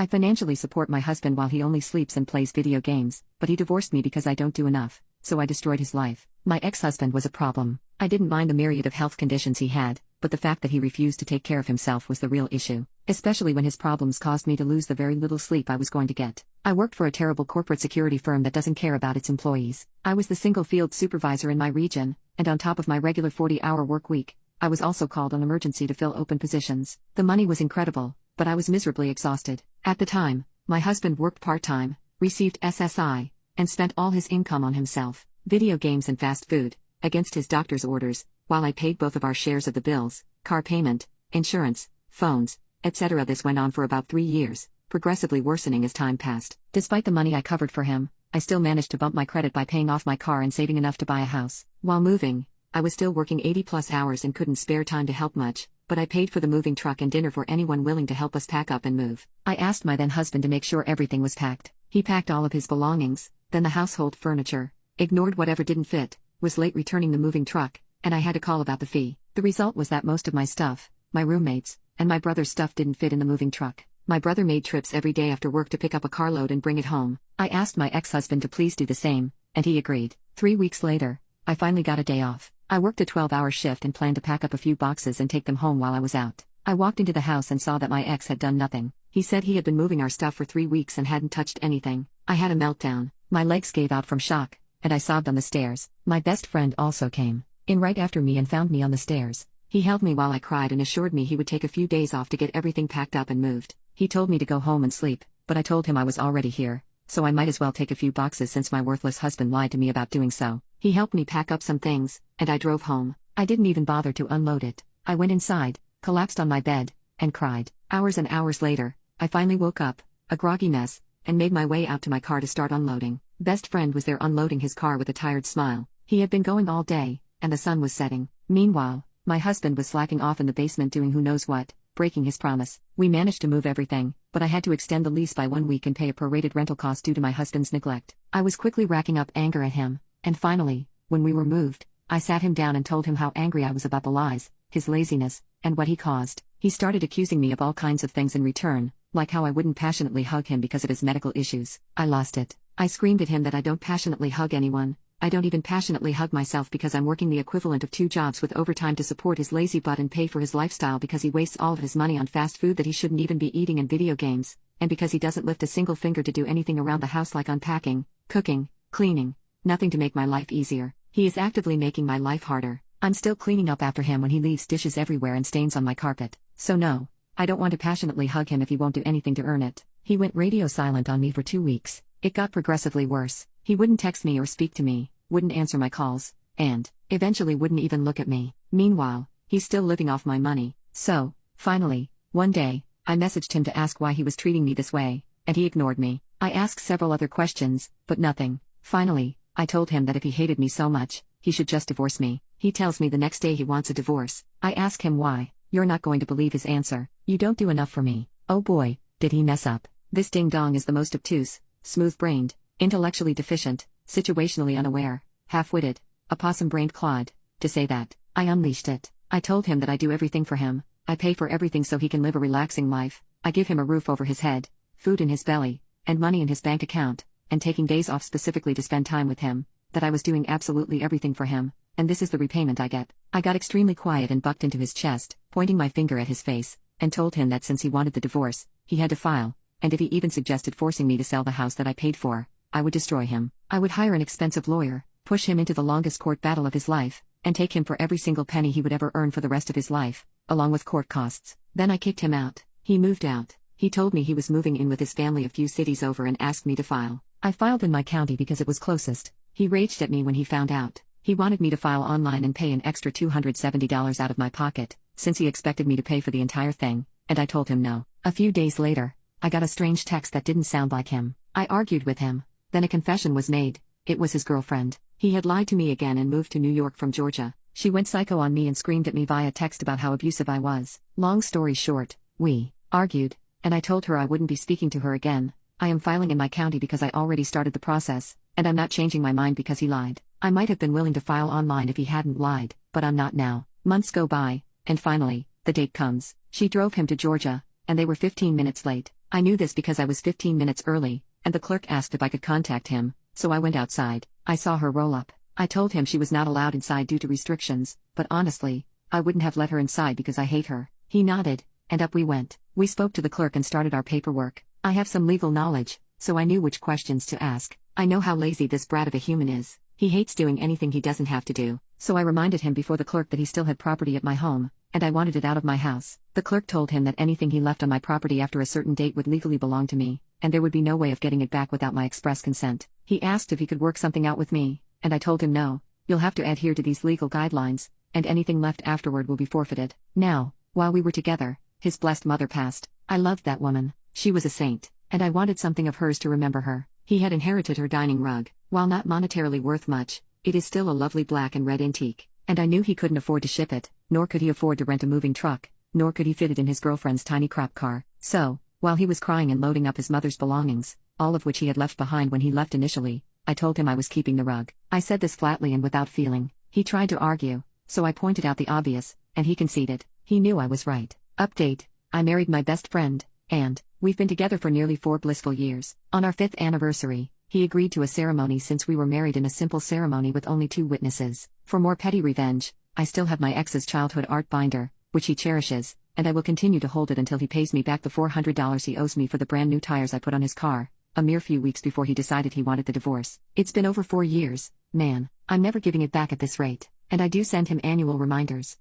I financially support my husband while he only sleeps and plays video games, but he divorced me because I don't do enough, so I destroyed his life. My ex-husband was a problem. I didn't mind the myriad of health conditions he had, but the fact that he refused to take care of himself was the real issue, especially when his problems caused me to lose the very little sleep I was going to get. I worked for a terrible corporate security firm that doesn't care about its employees. I was the single field supervisor in my region, and on top of my regular 40-hour work week, I was also called on emergency to fill open positions. The money was incredible, but I was miserably exhausted. At the time, my husband worked part-time, received SSI, and spent all his income on himself, video games and fast food, against his doctor's orders, while I paid both of our shares of the bills, car payment, insurance, phones, etc. This went on for about 3 years, progressively worsening as time passed. Despite the money I covered for him, I still managed to bump my credit by paying off my car and saving enough to buy a house. While moving, I was still working 80+ hours and couldn't spare time to help much, but I paid for the moving truck and dinner for anyone willing to help us pack up and move. I asked my then husband to make sure everything was packed. He packed all of his belongings, then the household furniture, ignored whatever didn't fit, was late returning the moving truck, and I had to call about the fee. The result was that most of my stuff, my roommates, and my brother's stuff didn't fit in the moving truck. My brother made trips every day after work to pick up a carload and bring it home. I asked my ex-husband to please do the same, and he agreed. 3 weeks later, I finally got a day off. I worked a 12-hour shift and planned to pack up a few boxes and take them home while I was out. I walked into the house and saw that my ex had done nothing. He said he had been moving our stuff for 3 weeks and hadn't touched anything. I had a meltdown. My legs gave out from shock, and I sobbed on the stairs. My best friend also came in right after me and found me on the stairs. He held me while I cried and assured me he would take a few days off to get everything packed up and moved. He told me to go home and sleep, but I told him I was already here, so I might as well take a few boxes since my worthless husband lied to me about doing so. He helped me pack up some things, and I drove home. I didn't even bother to unload it. I went inside, collapsed on my bed, and cried. Hours and hours later, I finally woke up, a groggy mess, and made my way out to my car to start unloading. Best friend was there unloading his car with a tired smile. He had been going all day, and the sun was setting. Meanwhile, my husband was slacking off in the basement doing who knows what, breaking his promise. We managed to move everything, but I had to extend the lease by 1 week and pay a prorated rental cost due to my husband's neglect. I was quickly racking up anger at him, and finally, when we were moved, I sat him down and told him how angry I was about the lies, his laziness, and what he caused. He started accusing me of all kinds of things in return, like how I wouldn't passionately hug him because of his medical issues. I lost it. I screamed at him that I don't passionately hug anyone. I don't even passionately hug myself because I'm working the equivalent of 2 jobs with overtime to support his lazy butt and pay for his lifestyle because he wastes all of his money on fast food that he shouldn't even be eating and video games, and because he doesn't lift a single finger to do anything around the house like unpacking, cooking, cleaning, nothing to make my life easier. He is actively making my life harder. I'm still cleaning up after him when he leaves dishes everywhere and stains on my carpet. So no, I don't want to passionately hug him if he won't do anything to earn it. He went radio silent on me for 2 weeks. It got progressively worse. He wouldn't text me or speak to me, wouldn't answer my calls, and, eventually wouldn't even look at me. Meanwhile, he's still living off my money. So, finally, one day, I messaged him to ask why he was treating me this way, and he ignored me. I asked several other questions, but nothing. Finally, I told him that if he hated me so much, he should just divorce me. He tells me the next day he wants a divorce. I ask him why. You're not going to believe his answer. You don't do enough for me. Oh boy, did he mess up. This ding-dong is the most obtuse, smooth-brained, intellectually deficient, situationally unaware, half-witted, opossum-brained clod, to say that. I unleashed it. I told him that I do everything for him. I pay for everything so he can live a relaxing life. I give him a roof over his head, food in his belly, and money in his bank account, and taking days off specifically to spend time with him, that I was doing absolutely everything for him, and this is the repayment I get. I got extremely quiet and bucked into his chest, pointing my finger at his face, and told him that since he wanted the divorce, he had to file, and if he even suggested forcing me to sell the house that I paid for, I would destroy him. I would hire an expensive lawyer, push him into the longest court battle of his life, and take him for every single penny he would ever earn for the rest of his life, along with court costs. Then I kicked him out. He moved out. He told me he was moving in with his family a few cities over and asked me to file. I filed in my county because it was closest. He raged at me when he found out. He wanted me to file online and pay an extra $270 out of my pocket, since he expected me to pay for the entire thing, and I told him no. A few days later, I got a strange text that didn't sound like him. I argued with him. Then a confession was made. It was his girlfriend. He had lied to me again and moved to New York from Georgia. She went psycho on me and screamed at me via text about how abusive I was. Long story short, we argued, and I told her I wouldn't be speaking to her again. I am filing in my county because I already started the process, and I'm not changing my mind because he lied. I might have been willing to file online if he hadn't lied, but I'm not now. Months go by, and finally, the date comes. She drove him to Georgia, and they were 15 minutes late. I knew this because I was 15 minutes early, and the clerk asked if I could contact him, so I went outside. I saw her roll up. I told him she was not allowed inside due to restrictions, but honestly, I wouldn't have let her inside because I hate her. He nodded, and up we went. We spoke to the clerk and started our paperwork. I have some legal knowledge, so I knew which questions to ask. I know how lazy this brat of a human is. He hates doing anything he doesn't have to do, so I reminded him before the clerk that he still had property at my home, and I wanted it out of my house. The clerk told him that anything he left on my property after a certain date would legally belong to me, and there would be no way of getting it back without my express consent. He asked if he could work something out with me, and I told him no, you'll have to adhere to these legal guidelines, and anything left afterward will be forfeited. Now, while we were together, his blessed mother passed. I loved that woman. She was a saint, and I wanted something of hers to remember her. He had inherited her dining rug. While not monetarily worth much, it is still a lovely black and red antique, and I knew he couldn't afford to ship it, nor could he afford to rent a moving truck, nor could he fit it in his girlfriend's tiny crap car. So, while he was crying and loading up his mother's belongings, all of which he had left behind when he left initially, I told him I was keeping the rug. I said this flatly and without feeling. He tried to argue, so I pointed out the obvious, and he conceded. He knew I was right. Update: I married my best friend, and we've been together for nearly 4 blissful years. On our 5th anniversary, he agreed to a ceremony since we were married in a simple ceremony with only 2 witnesses. For more petty revenge, I still have my ex's childhood art binder, which he cherishes, and I will continue to hold it until he pays me back the $400 he owes me for the brand new tires I put on his car, a mere few weeks before he decided he wanted the divorce. It's been over 4 years, man, I'm never giving it back at this rate, and I do send him annual reminders.